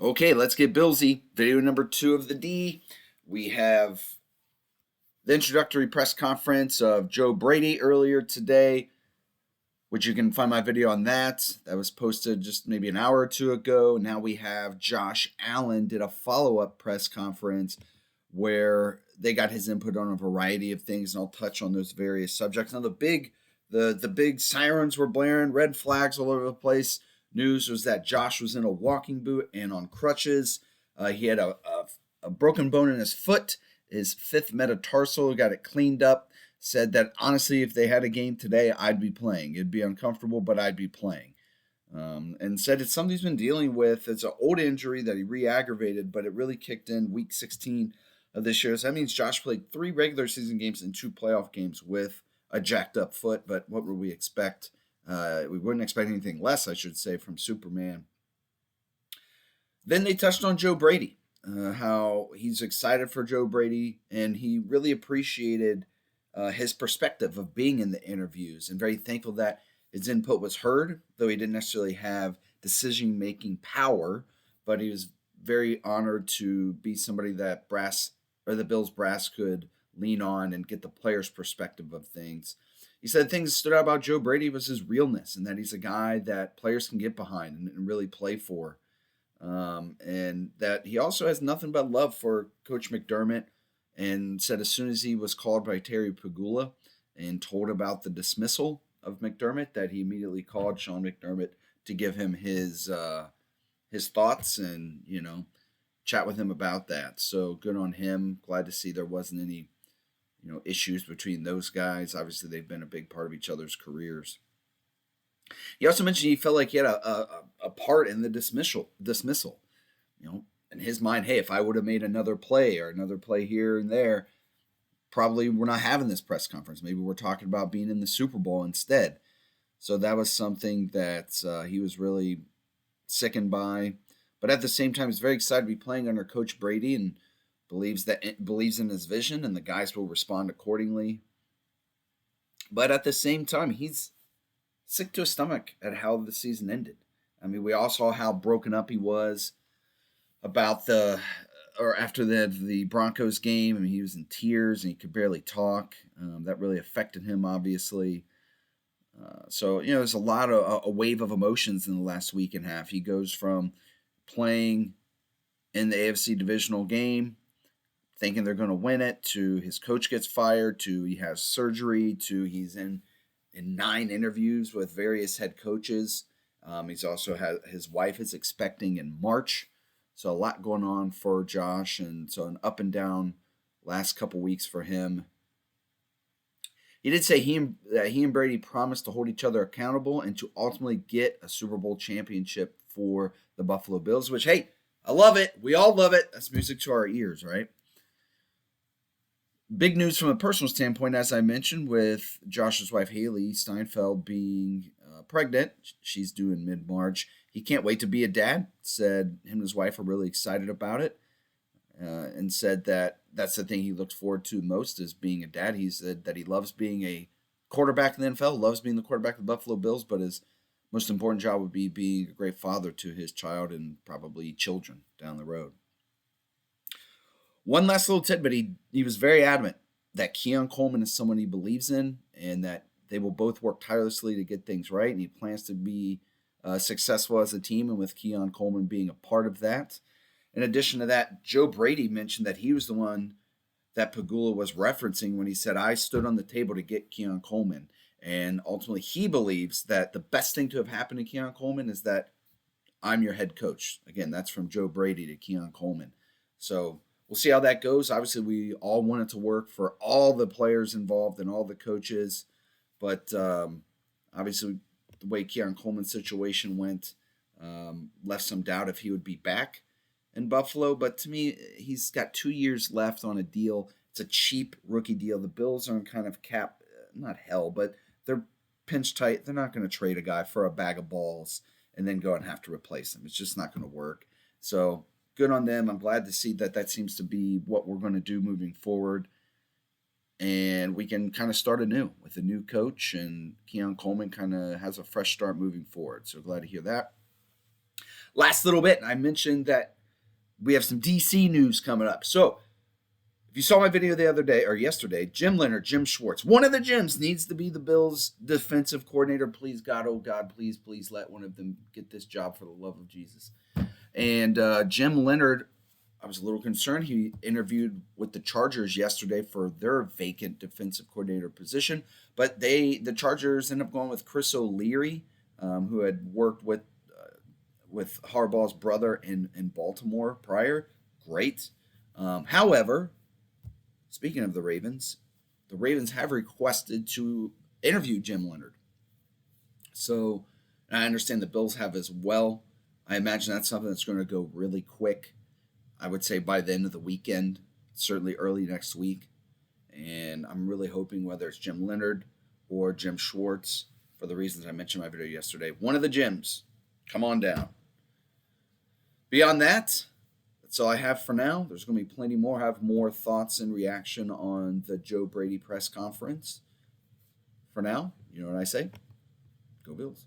Okay, let's get Billsy. Video number 2 of the D. We have the introductory press conference of Joe Brady earlier today, which you can find my video on that. That was posted just maybe an hour or two ago. Now we have Josh Allen did a follow-up press conference where they got his input on a variety of things, and I'll touch on those various subjects. Now the big sirens were blaring, red flags all over the place. News was that Josh was in a walking boot and on crutches. He had a broken bone in his foot, his fifth metatarsal. Got it cleaned up. Said that honestly, if they had a game today, I'd be playing. It'd be uncomfortable, but I'd be playing. And said it's something he's been dealing with. It's an old injury that he re-aggravated, but it really kicked in week 16 of this year. So that means Josh played 3 regular season games and 2 playoff games with a jacked up foot. But what would we expect? We wouldn't expect anything less, I should say, from Superman. Then they touched on Joe Brady, how he's excited for Joe Brady, and he really appreciated his perspective of being in the interviews and very thankful that his input was heard, though he didn't necessarily have decision-making power, but he was very honored to be somebody that the Bills brass could lean on and get the player's perspective of things. He said things that stood out about Joe Brady was his realness and that he's a guy that players can get behind and really play for. And that he also has nothing but love for Coach McDermott, and said as soon as he was called by Terry Pagula and told about the dismissal of McDermott, that he immediately called Sean McDermott to give him his thoughts and, chat with him about that. So good on him. Glad to see there wasn't any issues between those guys. Obviously, they've been a big part of each other's careers. He also mentioned he felt like he had a part in the dismissal. In his mind, hey, if I would have made another play here and there, probably we're not having this press conference. Maybe we're talking about being in the Super Bowl instead. So that was something that he was really sickened by. But at the same time, he's very excited to be playing under Coach Brady and believes in his vision, and the guys will respond accordingly. But at the same time, he's sick to his stomach at how the season ended. I mean, we all saw how broken up he was after the Broncos game. I mean, he was in tears and he could barely talk. That really affected him, obviously. So there's a wave of emotions in the last week and a half. He goes from playing in the AFC divisional game, thinking they're going to win it, to his coach gets fired, to he has surgery, to he's in 9 interviews with various head coaches. He's also his wife is expecting in March. So a lot going on for Josh, and so an up and down last couple weeks for him. He did say that he and Brady promised to hold each other accountable and to ultimately get a Super Bowl championship for the Buffalo Bills, which, hey, I love it. We all love it. That's music to our ears, right? Big news from a personal standpoint, as I mentioned, with Josh's wife, Haley Steinfeld, being pregnant. She's due in mid-March. He can't wait to be a dad. Said him and his wife are really excited about it, and said that that's the thing he looks forward to most is being a dad. He said that he loves being a quarterback in the NFL, loves being the quarterback of the Buffalo Bills, but his most important job would be being a great father to his child and probably children down the road. One last little tidbit, he was very adamant that Keon Coleman is someone he believes in and that they will both work tirelessly to get things right, and he plans to be successful as a team, and with Keon Coleman being a part of that. In addition to that, Joe Brady mentioned that he was the one that Pagula was referencing when he said, I stood on the table to get Keon Coleman. And ultimately, he believes that the best thing to have happened to Keon Coleman is that I'm your head coach. Again, that's from Joe Brady to Keon Coleman. So we'll see how that goes. Obviously, we all want it to work for all the players involved and all the coaches. But obviously, the way Keon Coleman's situation went left some doubt if he would be back in Buffalo. But to me, he's got 2 years left on a deal. It's a cheap rookie deal. The Bills are in kind of cap, not hell, but they're pinch tight. They're not going to trade a guy for a bag of balls and then go and have to replace him. It's just not going to work. So good on them. I'm glad to see that seems to be what we're going to do moving forward. And we can kind of start anew with a new coach, and Keon Coleman kind of has a fresh start moving forward. So glad to hear that. Last little bit, I mentioned that we have some DC news coming up. So if you saw my video the other day or yesterday, Jim Leonard, Jim Schwartz, one of the Jims needs to be the Bills' defensive coordinator. Please, God, oh God, please let one of them get this job for the love of Jesus. And Jim Leonard, I was a little concerned. He interviewed with the Chargers yesterday for their vacant defensive coordinator position, but the Chargers ended up going with Chris O'Leary, who had worked with Harbaugh's brother in Baltimore prior. Great. However, speaking of the Ravens have requested to interview Jim Leonard. So, and I understand the Bills have as well. I imagine that's something that's going to go really quick. I would say by the end of the weekend, certainly early next week. And I'm really hoping whether it's Jim Leonard or Jim Schwartz, for the reasons I mentioned in my video yesterday, one of the Jims, come on down. Beyond that, that's all I have for now. There's going to be plenty more. I have more thoughts and reaction on the Joe Brady press conference. For now, you know what I say? Go Bills.